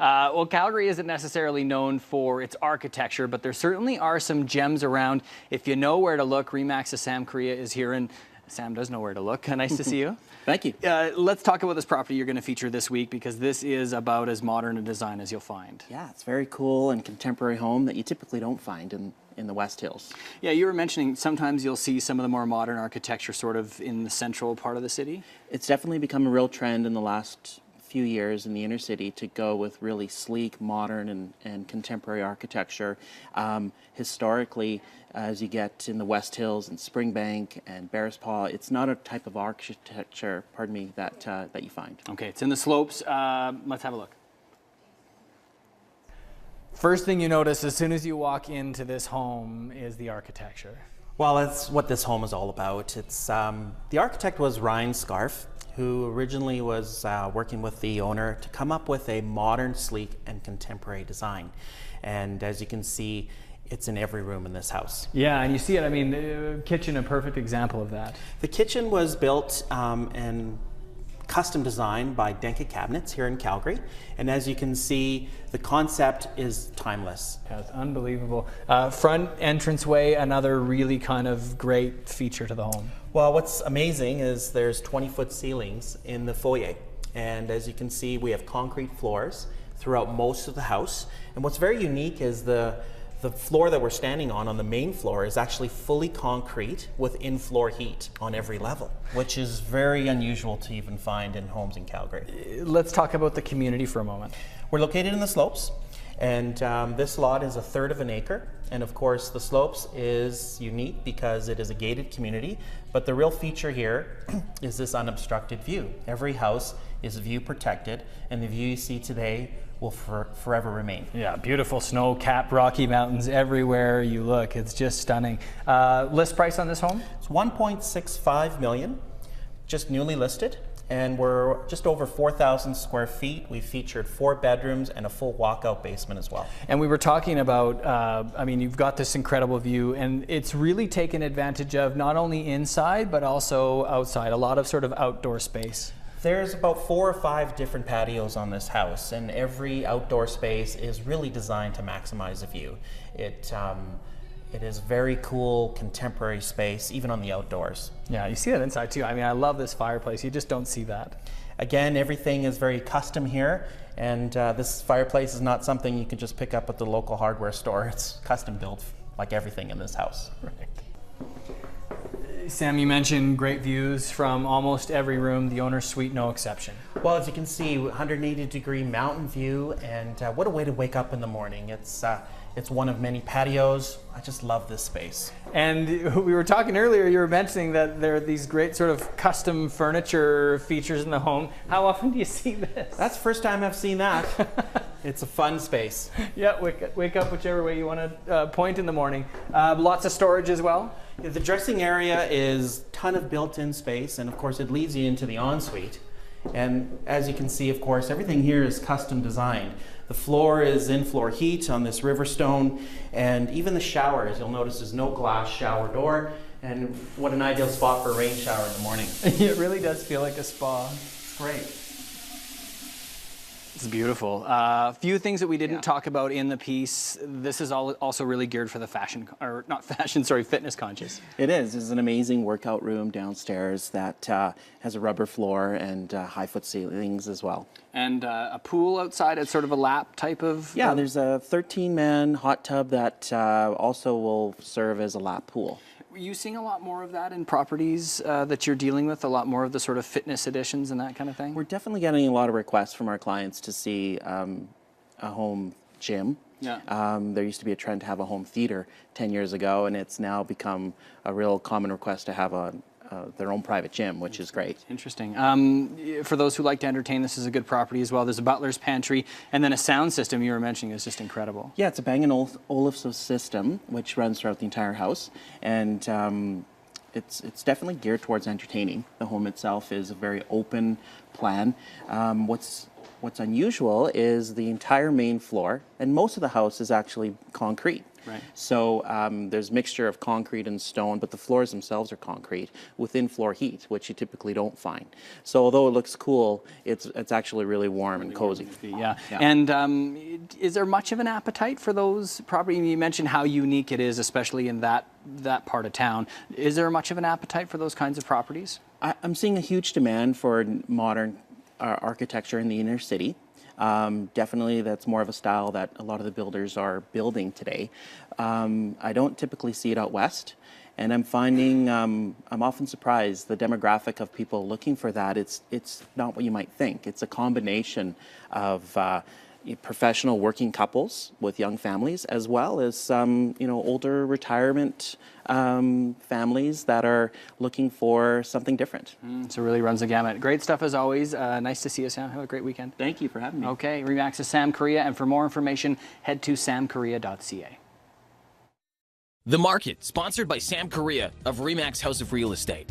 Well, Calgary isn't necessarily known for its architecture, but there certainly are some gems around. If you know where to look, RE/MAX's Sam Korea is here, and Sam does know where to look. Nice to see you. Thank you. Let's talk about this property you're going to feature this week, because this is about as modern a design as you'll find. Yeah, it's a very cool and contemporary home that you typically don't find in the West Hills. Yeah, you were mentioning sometimes you'll see some of the more modern architecture sort of in the central part of the city. It's definitely become a real trend in the last few years in the inner city to go with really sleek, modern, and contemporary architecture. Historically, as you get in the West Hills and Springbank and Bearspaw, it's not a type of architecture, pardon me, that you find. Okay, it's in the slopes. Let's have a look. First thing you notice as soon as you walk into this home is the architecture. Well, that's what this home is all about. It's the architect was Ryan Scarf, who originally was working with the owner to come up with a modern, sleek, and contemporary design. And as you can see, it's in every room in this house. Yeah, and you see it, I mean, the kitchen, a perfect example of that. The kitchen was built and custom designed by Denka Cabinets here in Calgary. And as you can see, the concept is timeless. Yeah, it's unbelievable. Front entranceway, another really kind of great feature to the home. Well, what's amazing is there's 20-foot ceilings in the foyer. And as you can see, we have concrete floors throughout most of the house. And what's very unique is the floor that we're standing on the main floor, is actually fully concrete with in-floor heat on every level, which is very unusual to even find in homes in Calgary. Let's talk about the community for a moment. We're located in the slopes, and this lot is 1/3 of an acre. And of course, the slopes is unique because it is a gated community, but the real feature here is this unobstructed view. Every house is view protected, and the view you see today will forever remain. Yeah, beautiful snow-capped Rocky Mountains everywhere you look. It's just stunning. List price on this home? It's $1.65 million, just newly listed, and we're just over 4,000 square feet. We featured 4 bedrooms and a full walkout basement as well. And we were talking about, I mean, you've got this incredible view, and it's really taken advantage of not only inside, but also outside, a lot of sort of outdoor space. There's about 4 or 5 different patios on this house, and every outdoor space is really designed to maximize the view. It is very cool, contemporary space, even on the outdoors. Yeah, you see that inside too. I mean, I love this fireplace. You just don't see that. Again, everything is very custom here, and this fireplace is not something you can just pick up at the local hardware store. It's custom built, like everything in this house. Right. Sam, you mentioned great views from almost every room, the owner's suite no exception. Well, as you can see, 180-degree mountain view, and what a way to wake up in the morning. It's one of many patios. I just love this space. And we were talking earlier, you were mentioning that there are these great sort of custom furniture features in the home. How often do you see this? That's the first time I've seen that. It's a fun space. Yeah, wake up whichever way you want to point in the morning. Lots of storage as well? Yeah, the dressing area is a ton of built-in space, and of course it leads you into the ensuite. And as you can see, of course, everything here is custom designed. The floor is in-floor heat on this Riverstone, and even the showers, you'll notice there's no glass shower door, and what an ideal spot for a rain shower in the morning. It really does feel like a spa. It's great. It's beautiful. A few things that we didn't talk about in the piece. This is also really geared for the fitness conscious. It is. It's an amazing workout room downstairs that has a rubber floor and high-foot ceilings as well. And a pool outside. It's sort of a lap type of... Yeah, there's a 13-man hot tub that also will serve as a lap pool. Are you seeing a lot more of that in properties that you're dealing with? A lot more of the sort of fitness additions and that kind of thing? We're definitely getting a lot of requests from our clients to see a home gym. Yeah. There used to be a trend to have a home theater 10 years ago, and it's now become a real common request to have their own private gym, which is great. Interesting. For those who like to entertain, this is a good property as well. There's a butler's pantry, and then a sound system you were mentioning is just incredible. Yeah, it's a Bang & Olufsen system, which runs throughout the entire house, and it's definitely geared towards entertaining. The home itself is a very open plan. What's unusual is the entire main floor, and most of the house is actually concrete. Right. So there's mixture of concrete and stone, but the floors themselves are concrete with in-floor heat, which you typically don't find. So although it looks cool, it's actually really warm and cozy. Yeah. And is there much of an appetite for those properties? You mentioned how unique it is, especially in that part of town. Is there much of an appetite for those kinds of properties? I'm seeing a huge demand for modern architecture in the inner city. Definitely that's more of a style that a lot of the builders are building today. I don't typically see it out west, and I'm finding I'm often surprised the demographic of people looking for that. It's not what you might think. It's a combination of professional working couples with young families, as well as some older retirement families that are looking for something different. So it really runs the gamut. Great stuff as always. Nice to see you, Sam. Have a great weekend. Thank you for having me. Okay, RE/MAX's Sam Correa, and for more information, head to samcorrea.ca. The Market, sponsored by Sam Correa of RE/MAX House of Real Estate.